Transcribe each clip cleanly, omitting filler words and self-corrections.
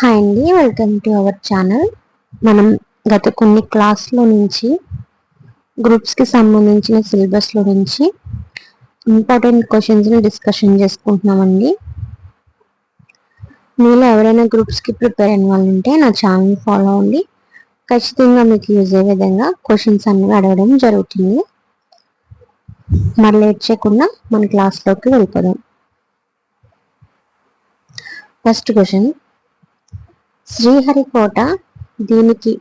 Hi అండి, welcome to our channel. మనం గత కొన్ని క్లాస్లో నుంచి గ్రూప్స్కి సంబంధించిన సిలబస్లో నుంచి ఇంపార్టెంట్ క్వశ్చన్స్ని డిస్కషన్ చేసుకుంటున్నామండి. మీలో ఎవరైనా గ్రూప్స్కి ప్రిపేర్ అయిన వాళ్ళు ఉంటే నా ఛానల్ని ఫాలో అవ్వండి. ఖచ్చితంగా మీకు యూజ్ అయ్యే విధంగా క్వశ్చన్స్ అన్ని అడగడం జరుగుతుంది. మరి లేట్ చేయకుండా మన క్లాస్లోకి వెళ్ళిపోదాం. ఫస్ట్ క్వశ్చన్, శ్రీహరికోట దీనికి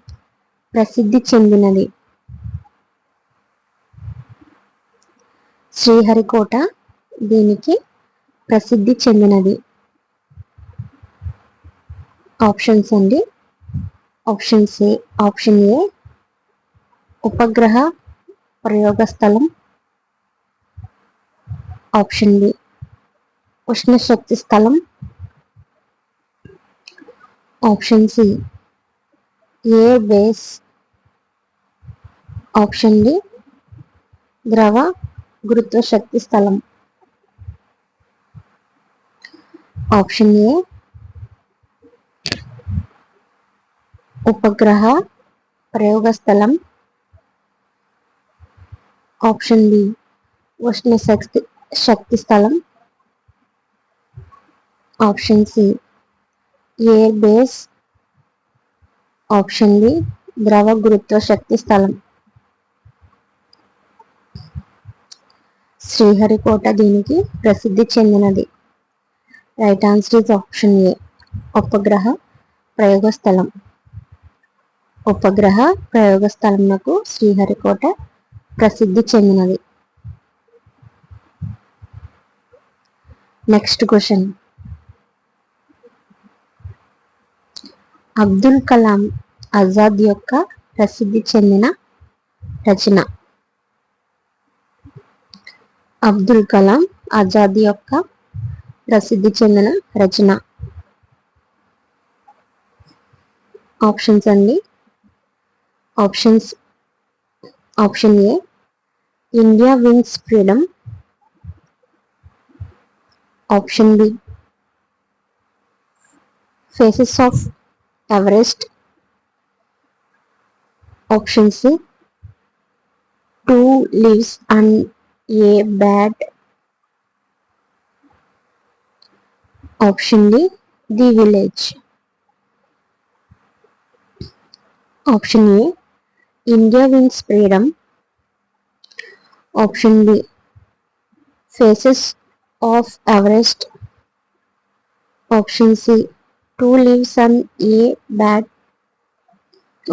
ప్రసిద్ధి చెందినది? శ్రీహరికోట దీనికి ప్రసిద్ధి చెందినది. ఆప్షన్స్ అండి. ఆప్షన్ ఏ ఉపగ్రహ ప్రయోగ స్థలం. ఆప్షన్ బి ఉష్ణశక్తి స్థలం. Option C air base. Option D ద్రవ గురుత్వ శక్తి స్థలం. ఆప్షన్ ఏ ఉపగ్రహ ప్రయోగ స్థలం. ఆప్షన్ బి ఉష్ణ శక్తి స్థలం. Option C air base. Option B ద్రవ గురుత్వ శక్తి స్థలం. శ్రీహరికోట దీనికి ప్రసిద్ధి చెందినది. Right answer is option A ఉపగ్రహ ప్రయోగ స్థలం. ఉపగ్రహ ప్రయోగ స్థలంకు శ్రీహరికోట ప్రసిద్ధి చెందినది. నెక్స్ట్ క్వశ్చన్, అబ్దుల్ కలాం ఆజాద్ యొక్క ప్రసిద్ధి చెందిన రచన. అబ్దుల్ కలాం ఆజాద్ యొక్క ప్రసిద్ధి చెందిన రచన. ఆప్షన్స్ అండి. Option A India wins freedom. Option B faces of Everest. Option C two leaves and a bud. Option D the village. Option A India wins freedom. Option B faces of Everest. Option C two leaves and a bud.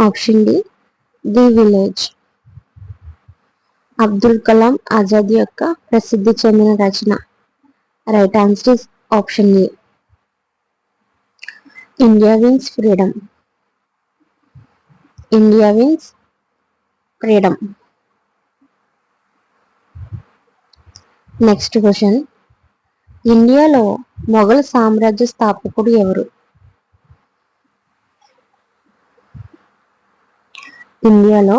Option D the village. Abdul Kalam Azad యొక్క ప్రసిద్ధి చెందిన రచన. Right answer is option A India wins freedom. India wins freedom. Next question, ఇండియాలో మొఘల్ సామ్రాజ్య స్థాపకుడు ఎవరు? ఇండియాలో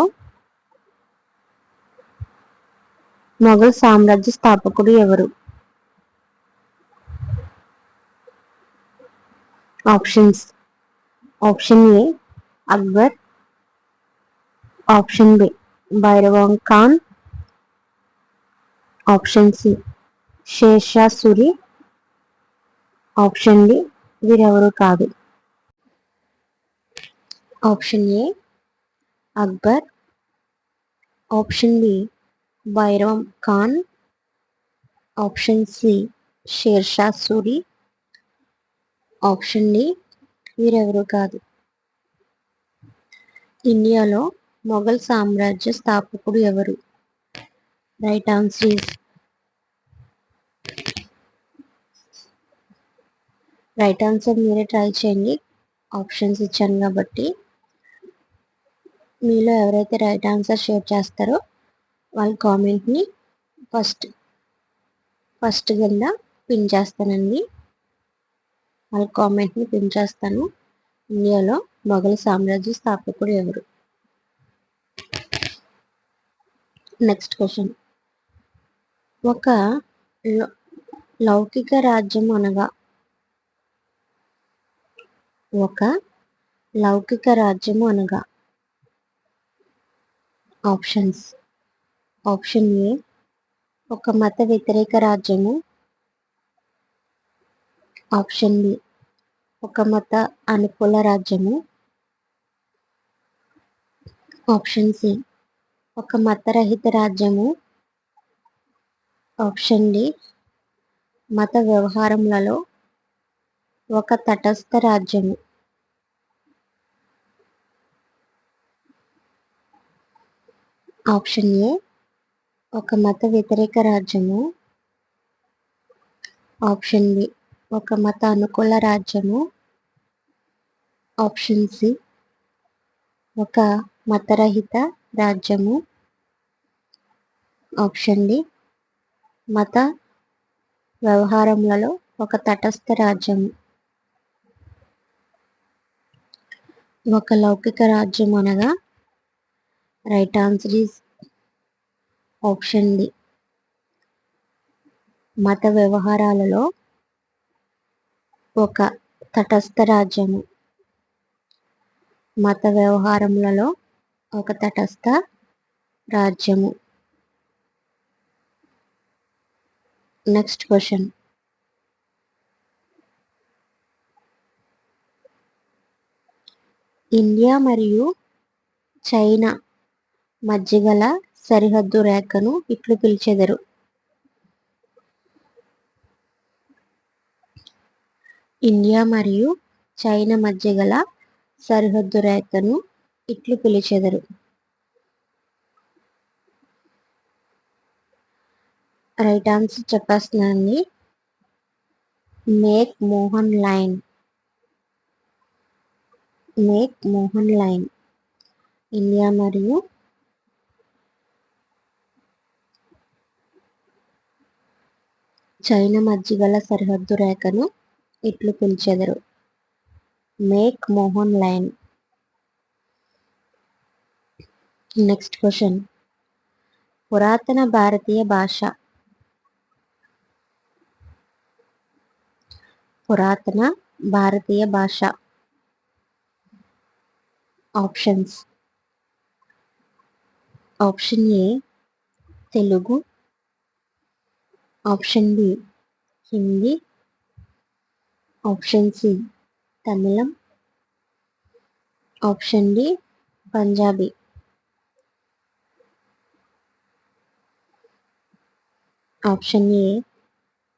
మొఘల్ సామ్రాజ్య స్థాపకుడు ఎవరు? Options. Option A Akbar. Option B Bairam Khan. Option C Sher Shah Suri. Option D వీరెవరు కాదు. Option A Akbar. Option B Bairam Khan. Option C Sher Shah Suri. Option D వీరెవరు కాదు. ఇండియాలో మొఘల్ సామ్రాజ్య స్థాపకుడు ఎవరు? Right answer is right answer మీరే ట్రై చేయండి. ఆప్షన్స్ ఇచ్చాను కాబట్టి మీలో ఎవరైతే రైట్ ఆన్సర్ షేర్ చేస్తారో వాళ్ళ కామెంట్ని ఫస్ట్ కింద పిన్ చేస్తానండి. వాళ్ళ కామెంట్ని పిన్ చేస్తాను. ఇండియాలో మొఘల్ సామ్రాజ్య స్థాపకుడు ఎవరు? నెక్స్ట్ క్వశ్చన్, ఒక లౌకిక రాజ్యం అనగా ఒక లౌకిక రాజ్యము అనగా. ఆప్షన్స్. ఆప్షన్ ఏ ఒక మత వ్యతిరేక రాజ్యము. ఆప్షన్ బి ఒక మత అనుకూల రాజ్యము. ఆప్షన్ సి ఒక మతరహిత రాజ్యము. ఆప్షన్ డి మత వ్యవహారములలో ఒక తటస్థ రాజ్యము. ఆప్షన్ ఏ ఒక మత వ్యతిరేక రాజ్యము. ఆప్షన్ బి ఒక మత అనుకూల రాజ్యము. ఆప్షన్ సి ఒక మతరహిత రాజ్యము. ఆప్షన్ డి మత వ్యవహారములలో ఒక తటస్థ రాజ్యము. ఒక లౌకిక రాజ్యం అనగా right answer is option D. మత వ్యవహారాలలో ఒక తటస్థ రాజ్యము. మత వ్యవహారములలో ఒక తటస్థ రాజ్యము. Next question. ఇండియా మరియు చైనా మధ్య గల సరిహద్దు రేఖను ఇట్లు పిలిచెదరు. ఇండియా మరియు చైనా మధ్య గల సరిహద్దు రేఖను ఇట్లు పిలిచెదరు. రైట్ ఆన్సర్ చెప్పేస్తున్నానండి. McMahon line. McMahon line. India మరియు చైనా మధ్య గల సరిహద్దు రేఖను ఇట్లు పిలిచెదరు. McMahon line. Next question. పురాతన భారతీయ భాష. పురాతన భారతీయ భాష. Options. Option A Telugu. Option B Hindi. Option C తమిళం. Option D Punjabi. Option A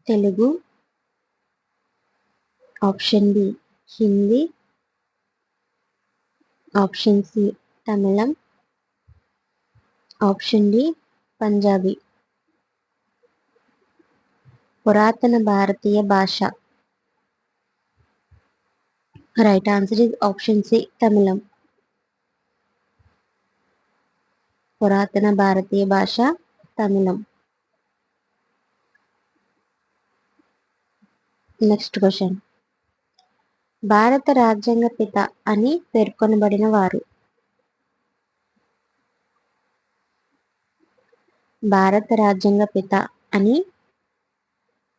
Telugu. Option B Hindi. Option C తమిళం. Option D Punjabi. పురాతన భారతీయ భాష. Right answer is option C తమిళం. పురాతన భారతీయ భాష తమిళం. Next question. భారత రాజ్యాంగ పిత అని పేర్కొనబడిన వారు. భారత రాజ్యాంగ పిత అని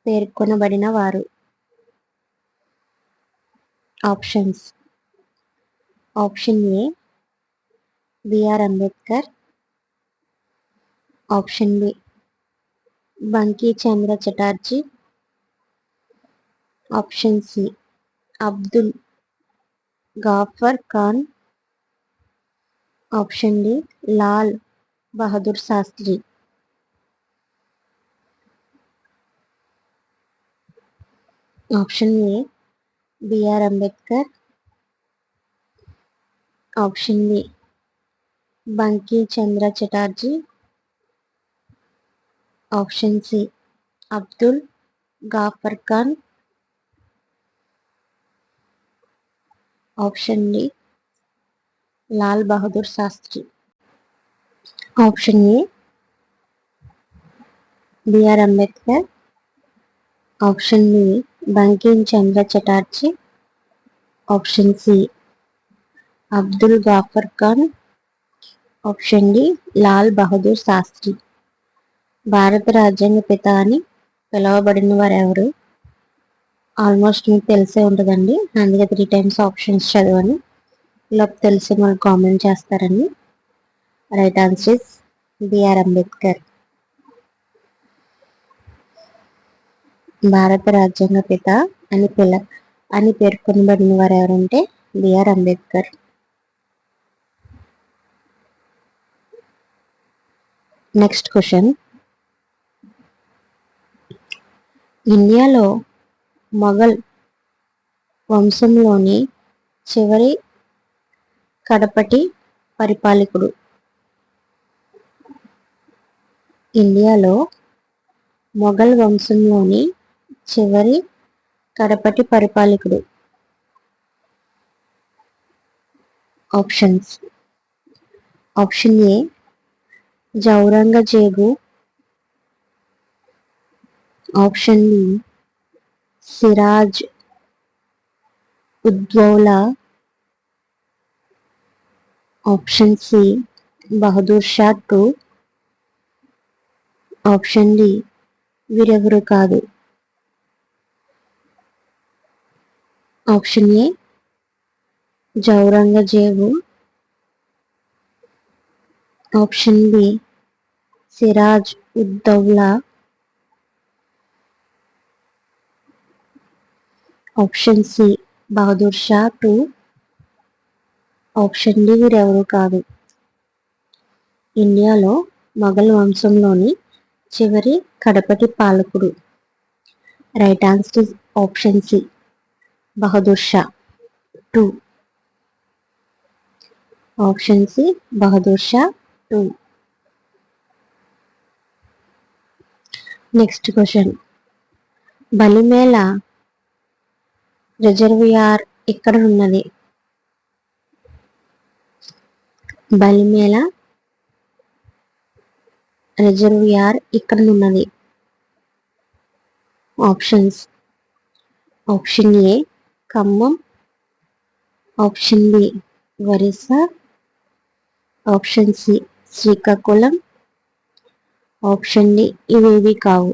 పేర్కొనబడిన వారు. Options. Option A B R Ambedkar. Option B Bankimchandra Chatterjee. Option C Abdul Gaffar Khan. Option D Lal Bahadur Shastri. Option A B R Ambedkar. Option B Bankimchandra Chatterjee. Option C Abdul Gaffar Khan. Option D Lal Bahadur Shastri. Option A B R Ambedkar. Option B Bankimchandra Chatterjee. Option C Abdul Gaffar Khan. Option D Lal Bahadur Shastri. భారత రాజ్యాంగ పిత అని పిలువబడిన వారు ఎవరు? ఆల్మోస్ట్ మీకు తెలిసే ఉంటుందండి, అందుకే 3 times ఆప్షన్స్ చదవని. ఇలా తెలిసి మనకు కామెంట్ చేస్తారని. Right answer is B R Ambedkar. భారత రాజ్యాంగ పిత అని పేర్కొనబడిన వారు ఎవరంటే బిఆర్ అంబేద్కర్. నెక్స్ట్ క్వశ్చన్, ఇండియాలో మొఘల్ వంశంలోని చివరి కడపటి పరిపాలకుడు. ఇండియాలో మొఘల్ వంశంలోని చివరి కడపటి పరిపాలకుడు. Options. Option A Aurangzeb. Option B Siraj ud-Daulah. Option C Bahadur Shah II. Option D వీరెవరు కాదు. Option A Aurangzeb. Option B Siraj ud-Daulah. Option C Bahadur Shah II. Option D వీరెవరు కాదు. ఇండియాలో మొఘల్ వంశంలోని చివరి కడపటి పాలకుడు. Right answer option C Bahadur Shah II. Option C Bahadur Shah II. Next question, Balimela reservoir ఇక్కడ ఉన్నది. బలిమేళ రిజర్వియార్ ఇక్కడ ఉన్నది. Options. Option A Khammam. Option B Orissa. Option C Srikakulam. Option D ఇవేవి కావు.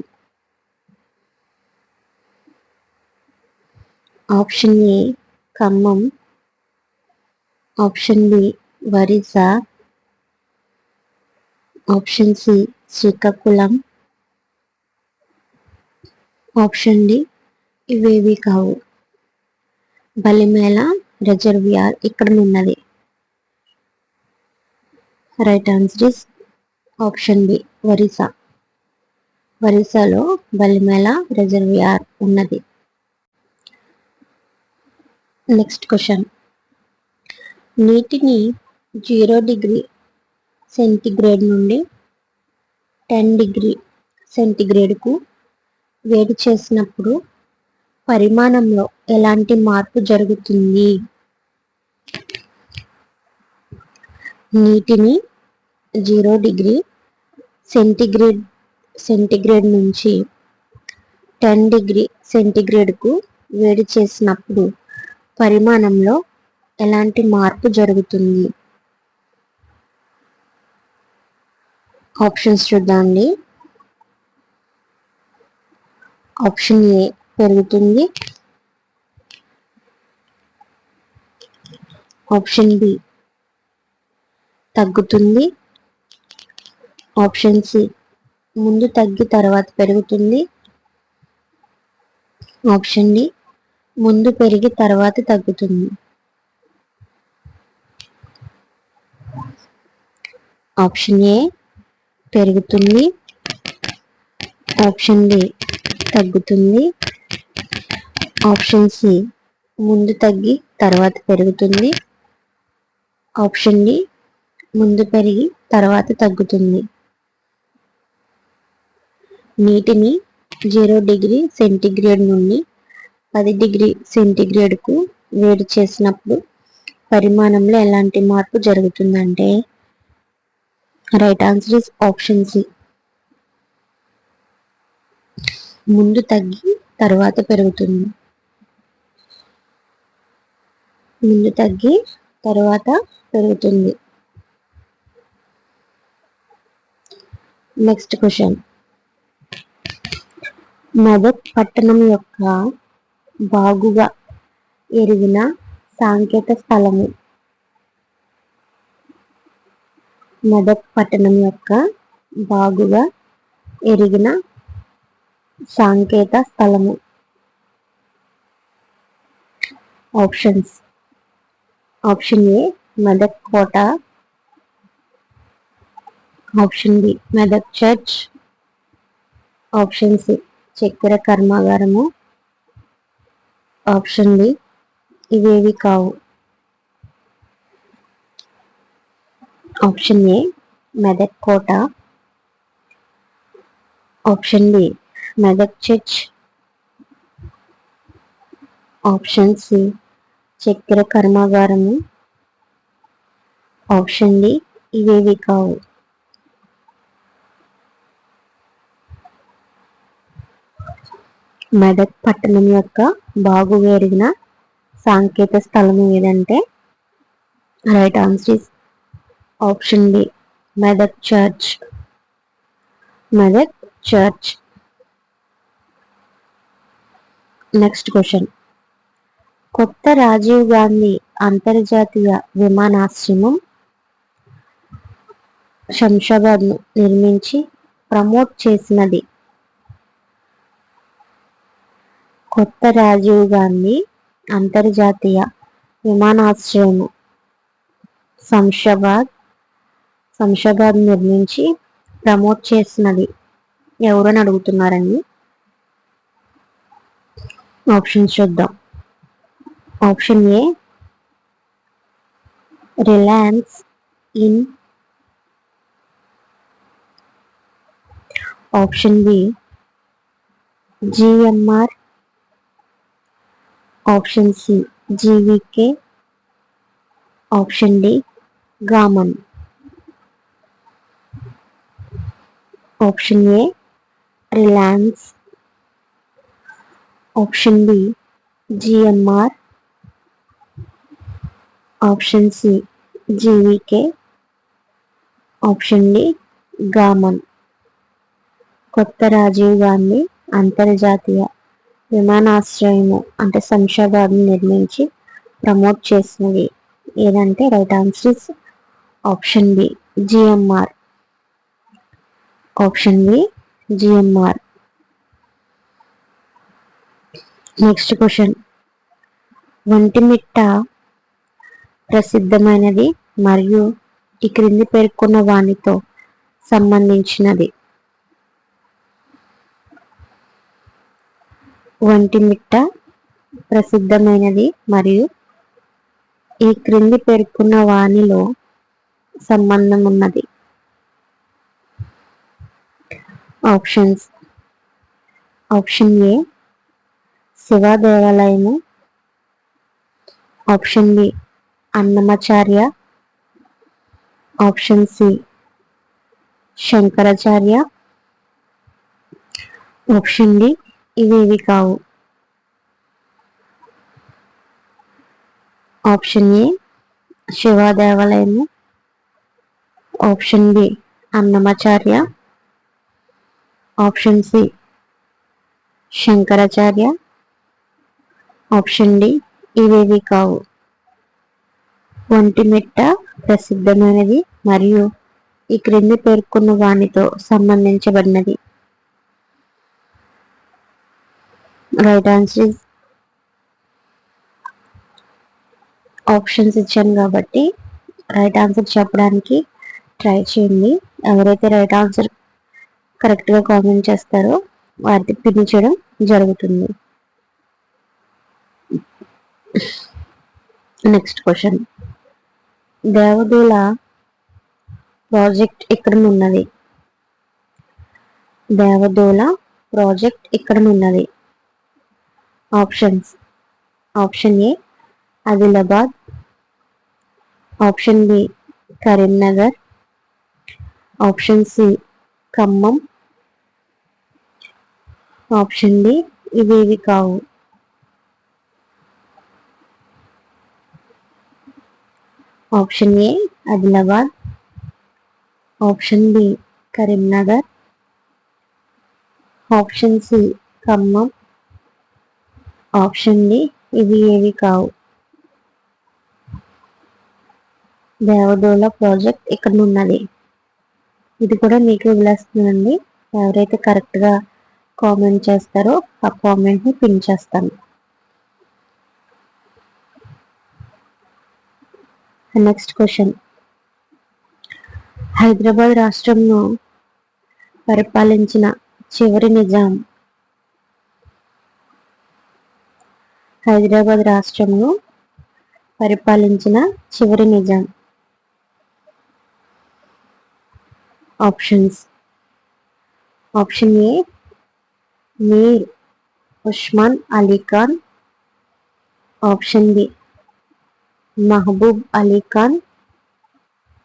Option A Khammam. Option B Orissa. Option C Srikakulam. Option D ఇవేవి కావు. బలిమేళ రిజర్వియార్ ఇక్కడ ఉన్నది. Right answer is option B Orissa. ఒరిస్సాలో బలిమేళ రిజర్వియార్ ఉన్నది. నెక్స్ట్ క్వశ్చన్, నీటిని 0 డిగ్రీ సెంటీగ్రేడ్ నుండి 10 డిగ్రీ సెంటీగ్రేడ్కు వేడి చేసినప్పుడు పరిమాణంలో ఎలాంటి మార్పు జరుగుతుంది? నీటిని 0 డిగ్రీ సెంటీగ్రేడ్ నుంచి 10 డిగ్రీ సెంటీగ్రేడ్కు వేడి చేసినప్పుడు పరిమాణంలో ఎలాంటి మార్పు జరుగుతుంది? ఆప్షన్స్ చూద్దామండి. ఆప్షన్ ఏ పెరుగుతుంది. ఆప్షన్ బి తగ్గుతుంది. ఆప్షన్ సి ముందు తగ్గి తర్వాత పెరుగుతుంది. ఆప్షన్ డి ముందు పెరిగి తర్వాత తగ్గుతుంది. ఆప్షన్ ఏ పెరుగుతుంది. ఆప్షన్ డి తగ్గుతుంది. ఆప్షన్ సి ముందు తగ్గి తర్వాత పెరుగుతుంది. ఆప్షన్ డి ముందు పెరిగి తర్వాత తగ్గుతుంది. నీటిని 0 డిగ్రీ సెంటీగ్రేడ్ నుండి 10 డిగ్రీ సెంటీగ్రేడ్కు వేడి చేసినప్పుడు పరిమాణంలో ఎలాంటి మార్పు జరుగుతుందంటే right answer is option C ముందు తగ్గి తర్వాత పెరుగుతుంది. ముందు తగ్గి తర్వాత పెరుగుతుంది. నెక్స్ట్ క్వశ్చన్, మెదక్ పట్టణం యొక్క బాగుగా ఎరిగిన సాంకేత స్థలము. మెదక్ పట్టణం యొక్క బాగుగా ఎరిగిన సాంకేత స్థలము. ఆప్షన్స్. ఆప్షన్ ఏ మెదక్ కోట, option B Medak church, option C చక్కెర కర్మాగారము, ఆప్షన్ డి ఇవేవి కావు. ఆప్షన్ ఏ మెదక్ కోట, option B Medak church, option C చక్కెర కర్మాగారము, ఆప్షన్ డి ఇవేవి కావు. మెదక్ పట్టణం యొక్క బాగుగా ఎరిగిన సాంకేత స్థలం ఏదంటే right answer is option B Medak church. Medak church. Next question. కొత్త రాజీవ్ గాంధీ అంతర్జాతీయ విమానాశ్రయం శంషాబాద్ను నిర్మించి ప్రమోట్ చేసినది. కొత్త రాజీవ్ గాంధీ అంతర్జాతీయ విమానాశ్రయం శంషాబాద్ నిర్మించి ప్రమోట్ చేసినది ఎవరని అడుగుతున్నారండి. ఆప్షన్స్ చూద్దాం. Option A Reliance in, option B GMR, option C GVK, option D Gammon. Option A Reliance, option B GMR, option C GVK, option D Gammon. కొత్త రాజీవ్ గాంధీ అంతర్జాతీయ విమానాశ్రయము అంటే శంషాబాద్ నిర్మించి ప్రమోట్ చేసినది ఏదంటే right answer is option B GMR. Option B GMR. Next question. Vontimitta ప్రసిద్ధమైనది మరియు ఈ క్రింది పేర్కొన్న వానితో సంబంధించినది. ఒంటిమిట్ట ప్రసిద్ధమైనది మరియు ఈ క్రింది పేర్కొన్న వానిలో సంబంధం ఉన్నది. ఆప్షన్స్. ఆప్షన్ ఏ శివ దేవాలయము, option B Annamacharya, option C Shankaracharya, option D ఇవేవి కావు. ఆప్షన్ ఏ శివ దేవాలయము, option B Annamacharya, option C Shankaracharya, option D ఇవేవి కావు. ఒంటిమిట్ట ప్రసిద్ధమైనది మరియు ఈ క్రింది పేర్కొన్న వానితో సంబంధించబడినది. రైట్ ఆన్సర్ ఆప్షన్స్ ఇచ్చాను కాబట్టి రైట్ ఆన్సర్ చెప్పడానికి ట్రై చేయండి. ఎవరైతే రైట్ ఆన్సర్ కరెక్ట్గా కామెంట్ చేస్తారో వారికి పిన్ చేయడం జరుగుతుంది. Next question. దేవదూల ప్రాజెక్ట్ ఇక్కడ ఉన్నది. దేవదూల ప్రాజెక్ట్ ఇక్కడ ఉన్నది. Options. Option A Adilabad, option B Karimnagar, option C Khammam, option D ఇవేవి కావు. Option A Adilabad, option B Karimnagar, option C Khammam, option D ఇవి ఏవి కావు. దేవదోల ప్రాజెక్ట్ ఇక్కడ ఉన్నది. ఇది కూడా మీకు వదిలేస్తుందండి. ఎవరైతే కరెక్ట్ గా కామెంట్ చేస్తారో ఆ కామెంట్ ని పిన్ చేస్తాను. Next question. హైదరాబాద్ రాష్ట్రంను పరిపాలించిన చివరి నిజాం. హైదరాబాద్ రాష్ట్రంను పరిపాలించిన చివరి Nizam. Options. Option A Mir Osman Ali Khan. Option B Mahbub Ali Khan.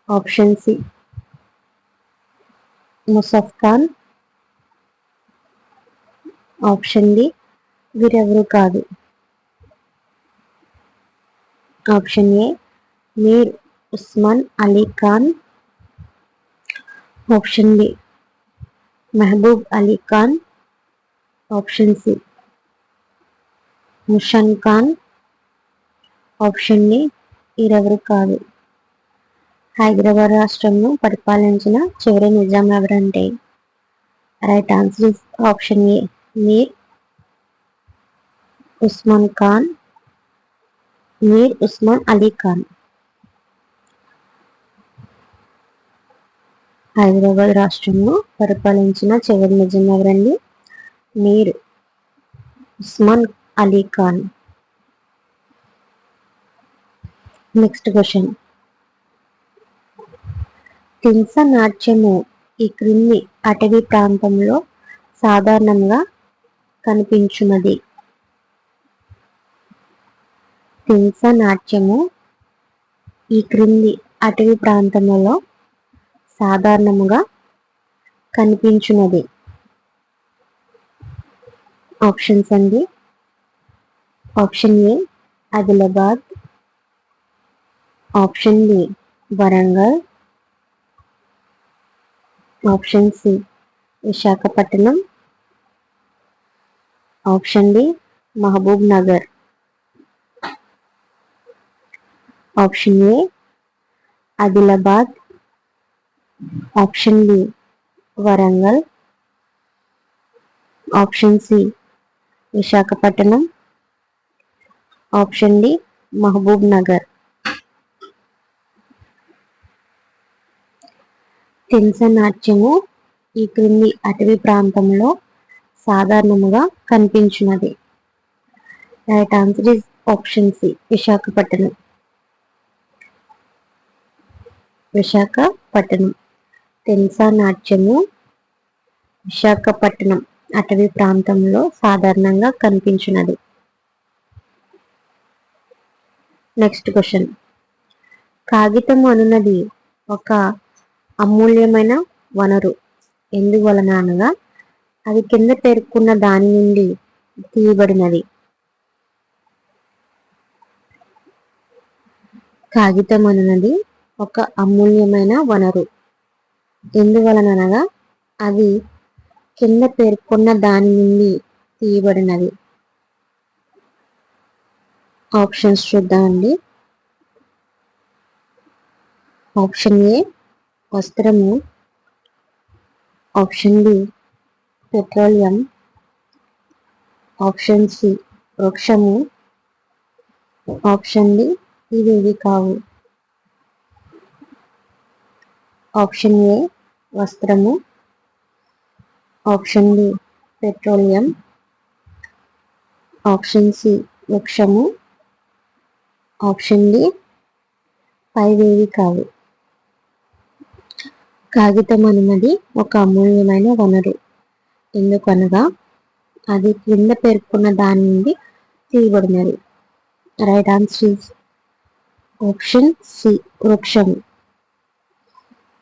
Option C ముసఫ్ ఖాన్. ఆప్షన్ డి వీరెవరు కాదు. Option A Mir Osman Ali Khan. Option B Mahbub Ali Khan. Option C ముషన్ ఖాన్. ఆప్షన్ డి వీరెవరు కాదు. హైదరాబాద్ రాష్ట్రంను పరిపాలించిన చివరి నిజాం ఎవరంటే right answer is option A Mir Osman Khan. Mir Osman Ali Khan. Hyderabad రాష్ట్రంను పరిపాలించిన చివరి నిజాం ఎవరండి? మీర్ ఉస్మాన్ అలీ ఖాన్. Next question. తిన్స నాట్యము ఈ క్రింది అటవీ ప్రాంతంలో సాధారణంగా కనిపించున్నది. తిన్స నాట్యము ఈ క్రింది అటవీ ప్రాంతంలో సాధారణముగా కనిపించున్నది. ఆప్షన్స్ అండి. Option A Adilabad. Option B Warangal. Option C Visakhapatnam. Option D Mahbub Nagar. Option A Adilabad. Option B Warangal. Option C Visakhapatnam. Option D Mahbub Nagar. Thimsa నాట్యము ఈ క్రింది అటవీ ప్రాంతంలో సాధారణముగా కనిపించున్నది. Right answer is option C Visakhapatnam. Visakhapatnam. Thimsa నాట్యము విశాఖపట్నం అటవీ ప్రాంతంలో సాధారణంగా కనిపించున్నది. Next question. కాగితం అనున్నది ఒక అమూల్యమైన వనరు ఎందువలన అనగా అది కింద పేర్కొన్న దాని నుండి తీయబడినది. కాగితం అనున్నది ఒక అమూల్యమైన వనరు ఎందువలన అనగా అది కింద పేర్కొన్న దాని నుండి తీయబడినది. ఆప్షన్స్ చూద్దామండి. ఆప్షన్ ఏ వస్త్రము. Option B petroleum. Option C వృక్షము. ఆప్షన్ డి ఇవేవి కావు. ఆప్షన్ ఏ వస్త్రము. Option B petroleum. Option C వృక్షము. ఆప్షన్ డి పైవేవి కావు. కాగితం అనున్నది ఒక అమూల్యమైన వనరు ఎందుకనగా అది క్రింద పేర్కొన్న దాని నుండి తీయబడినది. Right answer is option C వృక్షము.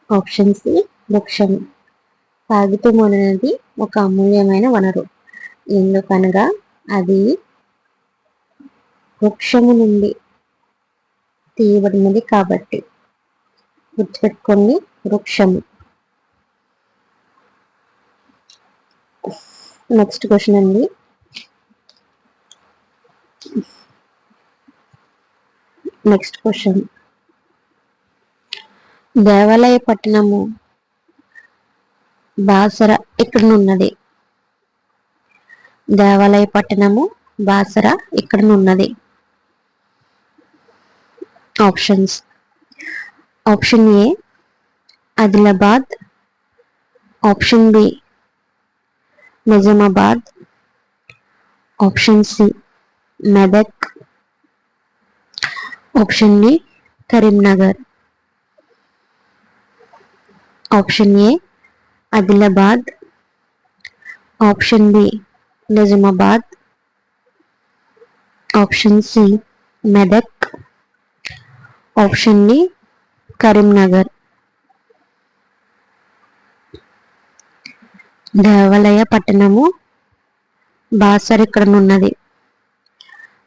ఆప్షన్ సి వృక్షము. కాగితం అనేది ఒక అమూల్యమైన వనరు ఎందుకనగా అది వృక్షము నుండి తీయబడినది కాబట్టి. గుర్తుపెట్టుకోండి, వృక్షము. నెక్స్ట్ క్వశ్చన్ అండి. నెక్స్ట్ క్వశ్చన్, దేవాలయ పట్టణము బాసర ఇక్కడనున్నది. దేవాలయ పట్టణము బాసర ఇక్కడనున్నది. Options, option A Adilabad, option B Nizamabad, option C Medak, option D Karimnagar. Option A Adilabad, option B Nizamabad, option C Medak, option D Karimnagar. దేవాలయ పట్టణము బాసర ఇక్కడనున్నది.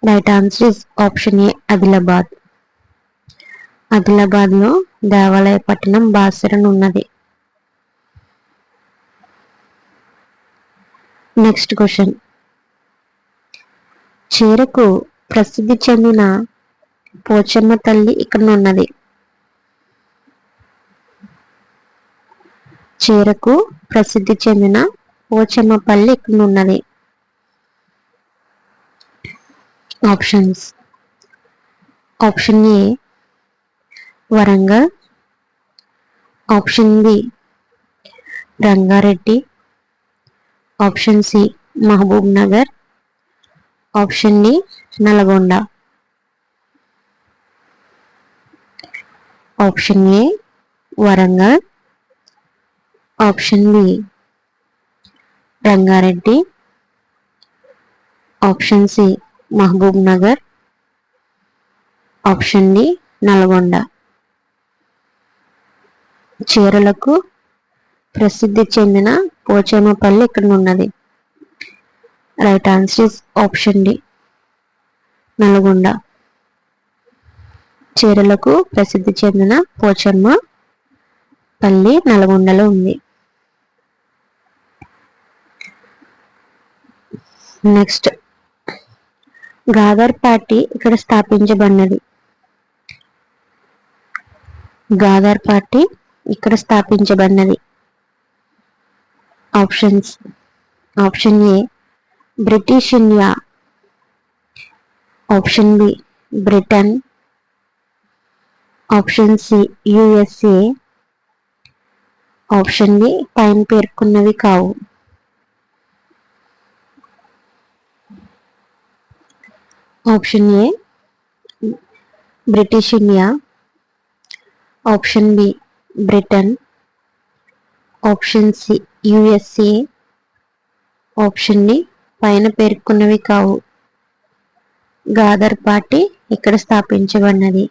Right answer is option A Adilabad. Adilabad లో దేవాలయ పట్టణం బాసరనున్నది. నెక్స్ట్ క్వశ్చన్, చీరకు ప్రసిద్ధి చెందిన పోచమ్మ తల్లి ఇక్కడనున్నది. చీరకు ప్రసిద్ధి చెందిన పోచమ్మ పల్లి ఇక్కడనున్నది. Options, option A Warangal, option B Rangareddy, option C Mahbub Nagar, option D Nalgonda. Option A Warangal, option B Rangareddy, option C Mahbub Nagar, option D Nalgonda. చీరలకు ప్రసిద్ధి చెందిన పోచమ్మపల్లి ఇక్కడ ఉన్నది. Right answer is option D Nalgonda. చీరలకు ప్రసిద్ధి చెందిన పోచమ్మ పల్లి నల్గొండలో ఉంది. నెక్స్ట్, గాదర్ పార్టీ ఇక్కడ స్థాపించబడినది. గాదర్ పార్టీ ఇక్కడ స్థాపించబడినది. Options, option A British India, option B Britain, option C USA, option D పైన పేర్కొన్నవి కావు. Option A British India, option B Britain, option C USA, option D పైన పేర్కొన్నవి కావు. గాదర్ పార్టీ ఇక్కడ స్థాపించబడినది.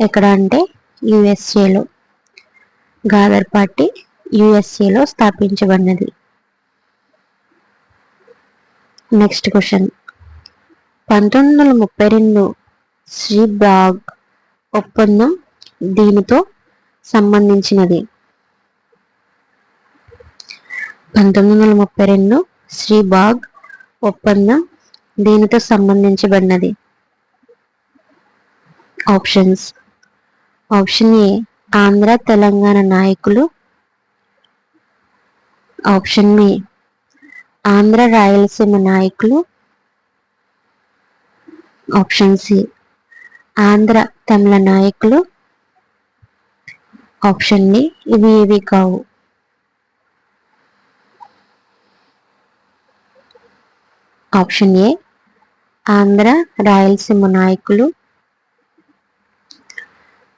ఎక్కడ అంటే యుఎస్ఏలో. గాదర్ పార్టీ యుఎస్ఏలో స్థాపించబడినది. నెక్స్ట్ క్వశ్చన్, 1932 శ్రీబాగ్ ఒప్పందం దీనితో సంబంధించినది. 1932 శ్రీబాగ్ ఒప్పందం దీనితో సంబంధించబడినది. Options, option A Andhra Telangana నాయకులు, ఆప్షన్ బి ఆంధ్ర రాయలసీమ నాయకులు, ఆప్షన్ సి ఆంధ్ర తమిళ నాయకులు, ఆప్షన్ డి ఇవి ఏవి కావు. ఆప్షన్ ఏ ఆంధ్ర రాయలసీమ నాయకులు,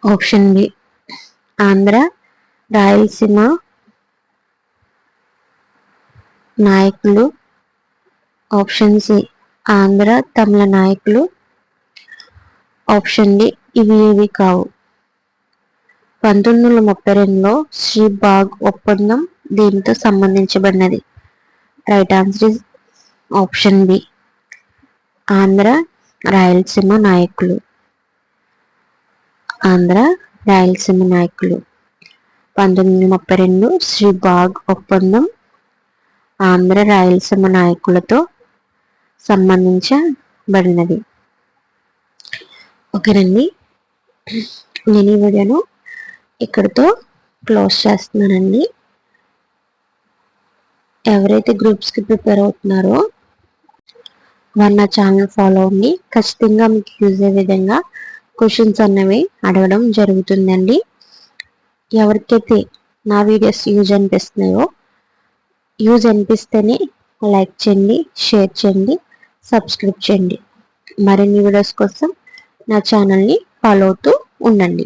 ఆప్షన్ బి ఆంధ్ర రాయలసీమ నాయకులు, ఆప్షన్ సి ఆంధ్ర తమిళ నాయకులు, ఆప్షన్ డి ఇవి ఏవి కావు. 1932లో శ్రీబాగ్ ఒప్పందం దీనితో సంబంధించబడినది. Right answer is option B Andhra Rayalaseema నాయకులు. ఆంధ్ర రాయలసీమ నాయకులు. 1932 శ్రీబాగ్ ఒప్పందం ఆంధ్ర రాయలసీమ నాయకులతో సంబంధించబడినది. ఓకేనండి, నేను ఈ వీడియోను ఇక్కడితో క్లోజ్ చేస్తున్నానండి. ఎవరైతే గ్రూప్స్కి ప్రిపేర్ అవుతున్నారో వారు నా ఛానల్ ఫాలో అవ్వండి. ఖచ్చితంగా మీకు యూజ్ అయ్యే విధంగా క్వశ్చన్స్ అన్నవి అడగడం జరుగుతుందండి. ఎవరికైతే నా వీడియోస్ యూజ్ అనిపిస్తేనే లైక్ చేయండి, షేర్ చేయండి, సబ్స్క్రైబ్ చేయండి. మరిన్ని వీడియోస్ కోసం నా ఛానల్ని ఫాలో అవుతూ ఉండండి.